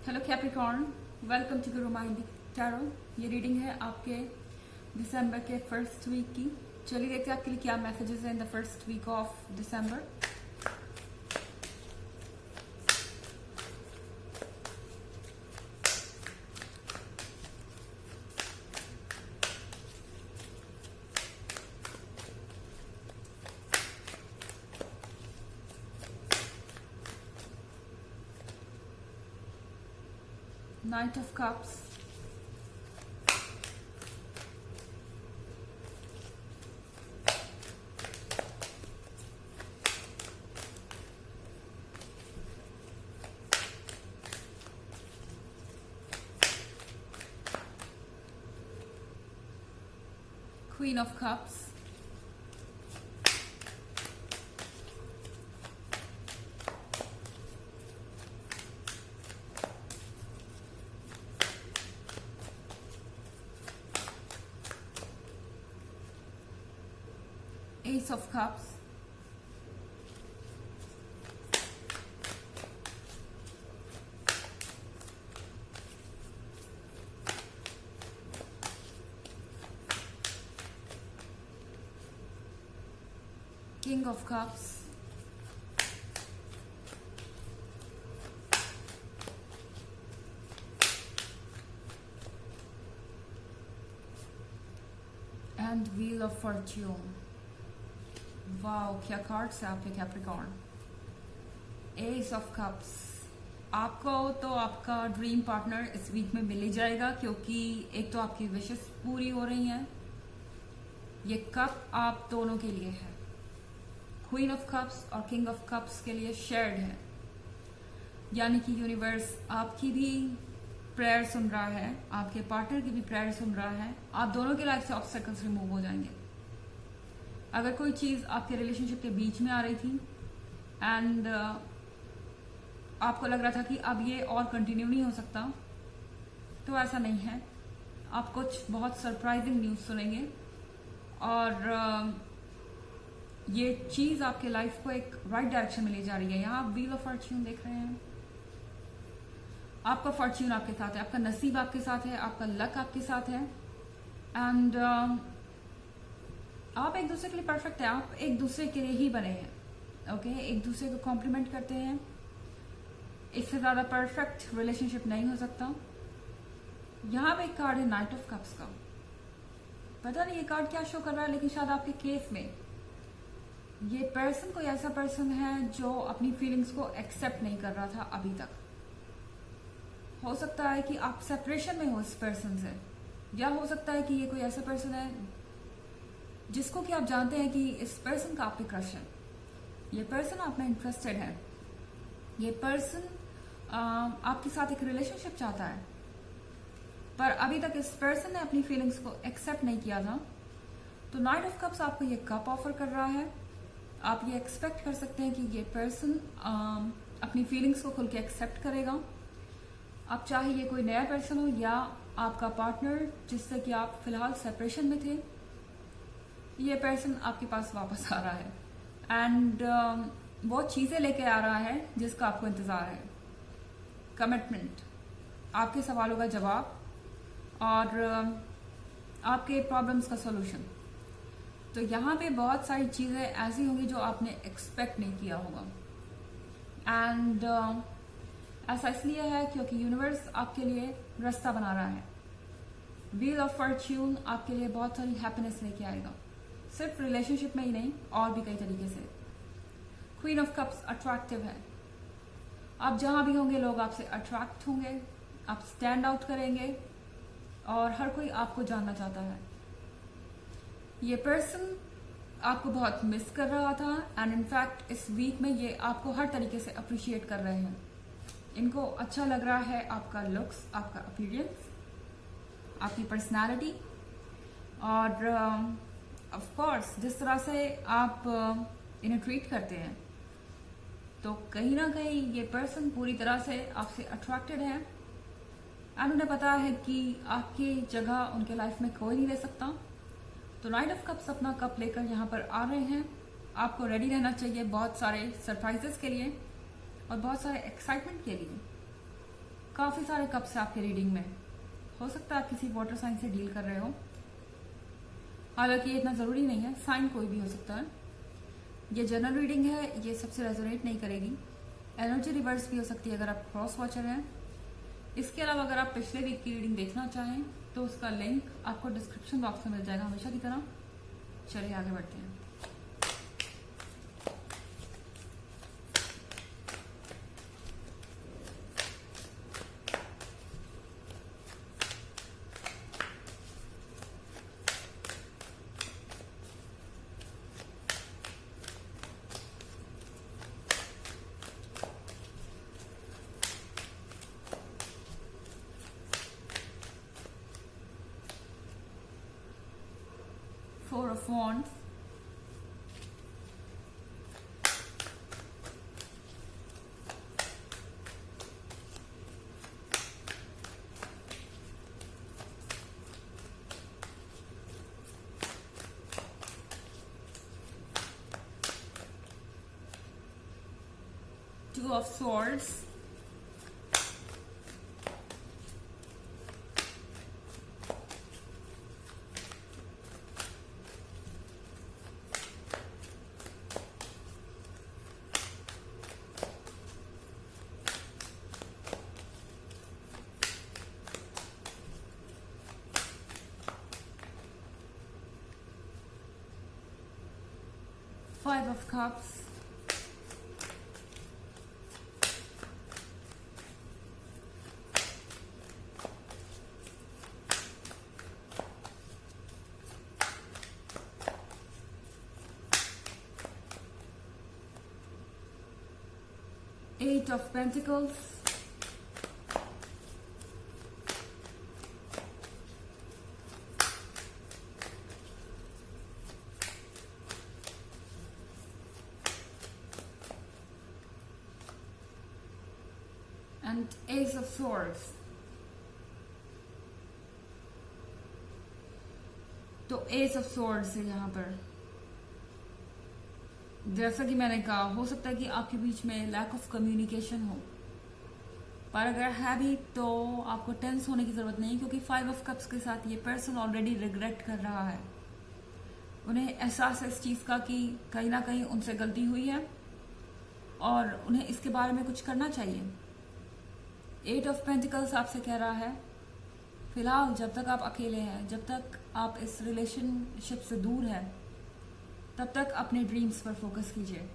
Hello Capricorn, welcome to Guru mind tarot. ये reading है आपके दिसंबर के फर्स्ट वीक की। चलिए देखते हैं आपके लिए क्या मैसेजेस हैं in the first week of December. Knight of Cups, Queen of Cups, Ace of Cups, King of Cups, and Wheel of Fortune। Wow, क्या कार्ड्स है आपके कैप्रिकॉर्न। एस ऑफ कप्स, आपको तो आपका ड्रीम पार्टनर इस week में मिल ही जाएगा, क्योंकि एक तो आपकी विशेस पूरी हो रही हैं। ये कप आप दोनों के लिए है। क्वीन ऑफ कप्स और किंग ऑफ कप्स के लिए शेयर्ड है, यानी कि यूनिवर्स आपकी भी प्रेयर सुन रहा है, आपके पार्टनर की भी प्रेयर सुन रहा है। आप दोनों की लाइफ से ऑब्स्टेकल्स रिमूव हो जाएंगे। अगर कोई चीज आपके रिलेशनशिप के बीच में आ रही थी एंड आपको लग रहा था कि अब ये और कंटिन्यू नहीं हो सकता, तो ऐसा नहीं है। आप कुछ बहुत सरप्राइजिंग न्यूज सुनेंगे और ये चीज आपके लाइफ को एक राइट डायरेक्शन में ले जा रही है। यहाँ आप व्हील ऑफ फॉर्च्यून देख रहे हैं। आपका फॉर्च्यून आपके साथ है, आपका नसीब आपके साथ है, आपका लक आपके साथ है एंड आप एक दूसरे के लिए परफेक्ट है। आप एक दूसरे के लिए ही बने हैं। ओके, एक दूसरे को कॉम्प्लीमेंट करते हैं। इससे ज्यादा परफेक्ट रिलेशनशिप नहीं हो सकता। यहाँ पे एक कार्ड है नाइट ऑफ कप्स का। पता नहीं ये कार्ड क्या शो कर रहा है, लेकिन शायद आपके केस में ये पर्सन कोई ऐसा पर्सन है जो अपनी फीलिंग्स को एक्सेप्ट नहीं कर रहा था अभी तक। हो सकता है कि आप सेपरेशन में हो इस पर्सन से, या हो सकता है कि ये कोई ऐसा पर्सन है जिसको कि आप जानते हैं कि इस पर्सन का आप पे क्रश है। ये पर्सन आप में इंटरेस्टेड है। ये पर्सन आपके साथ एक रिलेशनशिप चाहता है, पर अभी तक इस पर्सन ने अपनी फीलिंग्स को एक्सेप्ट नहीं किया था। तो नाइट ऑफ कप्स आपको ये कप ऑफर कर रहा है। आप ये एक्सपेक्ट कर सकते हैं कि ये पर्सन अपनी फीलिंग्स को खुल के एक्सेप्ट करेगा। अब चाहे ये कोई नया पर्सन हो या आपका पार्टनर जिससे कि आप फिलहाल सेपरेशन में थे, ये पर्सन आपके पास वापस आ रहा है एंड वो चीजें लेके आ रहा है जिसका आपको इंतजार है। कमिटमेंट, आपके सवालों का जवाब और आपके प्रॉब्लम्स का सॉल्यूशन। तो यहाँ पे बहुत सारी चीजें ऐसी होंगी जो आपने एक्सपेक्ट नहीं किया होगा एंड ऐसा इसलिए है क्योंकि यूनिवर्स आपके लिए रास्ता बना रहा है। व्हील ऑफ फॉर्च्यून आपके लिए बहुत सारी हैप्पीनेस लेके आएगा, सिर्फ रिलेशनशिप में ही नहीं, और भी कई तरीके से। क्वीन ऑफ कप्स अट्रैक्टिव है। आप जहां भी होंगे लोग आपसे अट्रैक्ट होंगे, आप स्टैंड आउट करेंगे और हर कोई आपको जानना चाहता है। ये पर्सन आपको बहुत मिस कर रहा था एंड इनफैक्ट इस वीक में ये आपको हर तरीके से अप्रिशिएट कर रहे हैं। इनको अच्छा लग रहा है आपका लुक्स, आपका अपीयरेंस, आपकी पर्सनालिटी और ऑफ कोर्स जिस तरह से आप इन्हें ट्रीट करते हैं। तो कहीं ना कहीं ये पर्सन पूरी तरह से आपसे अट्रैक्टेड है एंड उन्हें पता है कि आपकी जगह उनके लाइफ में कोई नहीं ले सकता। तो नाइट ऑफ कप्स अपना कप लेकर यहाँ पर आ रहे हैं। आपको रेडी रहना चाहिए बहुत सारे सरप्राइजेस के लिए और बहुत सारे एक्साइटमेंट के लिए। काफी सारे कप्स है आपके रीडिंग में। हो सकता है आप किसी वाटर साइन से डील कर रहे हो, हालांकि ये इतना जरूरी नहीं है, साइन कोई भी हो सकता है। ये जनरल रीडिंग है, ये सबसे रेजोनेट नहीं करेगी। एनर्जी रिवर्स भी हो सकती है अगर आप क्रॉस वॉचर हैं। इसके अलावा अगर आप पिछले वीक की रीडिंग देखना चाहें तो उसका लिंक आपको डिस्क्रिप्शन बॉक्स में मिल जाएगा हमेशा की तरह। चलिए आगे बढ़ते हैं। Four of Wands, Two of Swords, Five of Cups, Eight of Pentacles, and Ace of Swords। तो एस ऑफ सॉर्ड्स है यहाँ पर। जैसा कि मैंने कहा, हो सकता है कि आपके बीच में लैक ऑफ कम्युनिकेशन हो, पर अगर है भी तो आपको टेंस होने की जरूरत नहीं, क्योंकि फाइव ऑफ कप्स के साथ ये पर्सन ऑलरेडी रिग्रेट कर रहा है। उन्हें एहसास है इस चीज का कि कहीं ना कहीं उनसे गलती हुई है और उन्हें इसके बारे में कुछ करना चाहिए। एट ऑफ पेंटिकल्स आपसे कह रहा है फिलहाल जब तक आप अकेले हैं, जब तक आप इस रिलेशनशिप से दूर हैं, तब तक अपने ड्रीम्स पर फोकस कीजिए,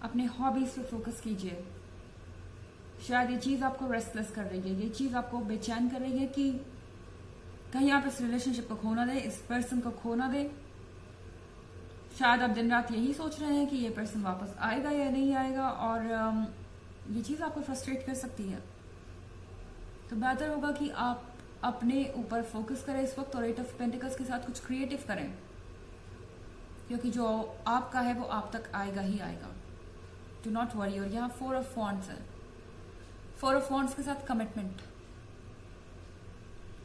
अपने हॉबीज पर फोकस कीजिए। शायद ये चीज आपको रेस्टलेस कर रही है, ये चीज आपको बेचैन कर रही है कि कहीं आप इस रिलेशनशिप को खो ना दे, इस पर्सन को खो ना दे। शायद आप दिन रात यही सोच रहे हैं कि ये पर्सन वापस आएगा या नहीं आएगा, और ये चीज आपको फ्रस्ट्रेट कर सकती है। तो बेहतर होगा कि आप अपने ऊपर फोकस करें इस वक्त, और एट ऑफ पेंटिकल्स के साथ कुछ क्रिएटिव करें, क्योंकि जो आपका है वो आप तक आएगा ही आएगा। Do not worry. और यहाँ फोर ऑफ वॉन्ड्स है। फोर ऑफ वॉन्ड्स के साथ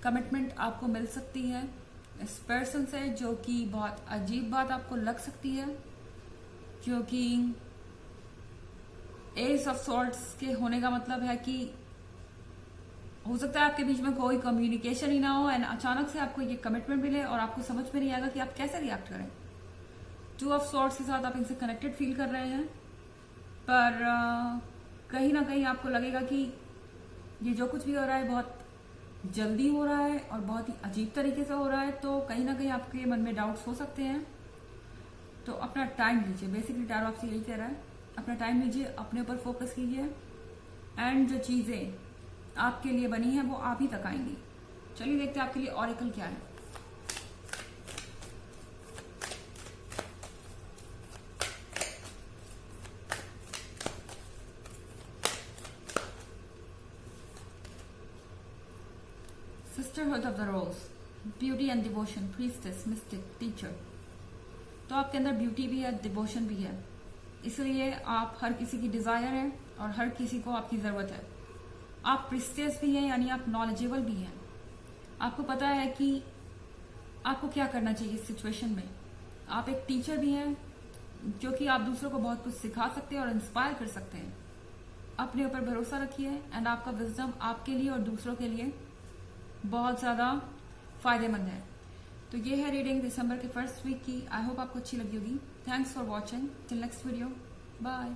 कमिटमेंट आपको मिल सकती है इस पर्सन से, जो कि बहुत अजीब बात आपको लग सकती है, क्योंकि एस ऑफ सॉर्ड्स के होने का मतलब है कि हो सकता है आपके बीच में कोई कम्युनिकेशन ही ना हो, एंड अचानक से आपको ये कमिटमेंट मिले और आपको समझ में नहीं आएगा कि आप कैसे रिएक्ट करें। टू ऑफ सॉर्ड्स के साथ आप इनसे कनेक्टेड फील कर रहे हैं, पर कहीं ना कहीं आपको लगेगा कि ये जो कुछ भी हो रहा है बहुत जल्दी हो रहा है और बहुत ही अजीब तरीके से हो रहा है, तो कहीं ना कहीं आपके मन में डाउट्स हो सकते हैं। तो अपना टाइम लीजिए, बेसिकली टैरो आपसे यही कह रहा है, अपना टाइम लीजिए, अपने ऊपर फोकस कीजिए, एंड जो चीजें आपके लिए बनी है वो आप ही तक आएंगी। चलिए देखते हैं आपके लिए ऑरेकल क्या है। Sisterhood of the rose, beauty and devotion, priestess, mystic, teacher. तो आपके अंदर ब्यूटी भी है, डिवोशन भी है, इसलिए आप हर किसी की डिजायर है और हर किसी को आपकी जरूरत है। आप प्रीस्टेस भी हैं, यानी आप नॉलेजेबल भी हैं। आपको पता है कि आपको क्या करना चाहिए इस सिचुएशन में। आप एक टीचर भी हैं, जो कि आप दूसरों को बहुत कुछ सिखा सकते हैं और इंस्पायर कर सकते हैं। अपने ऊपर भरोसा रखिए एंड आपका विजडम आपके लिए और दूसरों के लिए बहुत ज़्यादा फायदेमंद है। तो ये है रीडिंग दिसंबर के फर्स्ट वीक की। आई होप आपको अच्छी लगी होगी। Thanks for watching. Till next video, bye.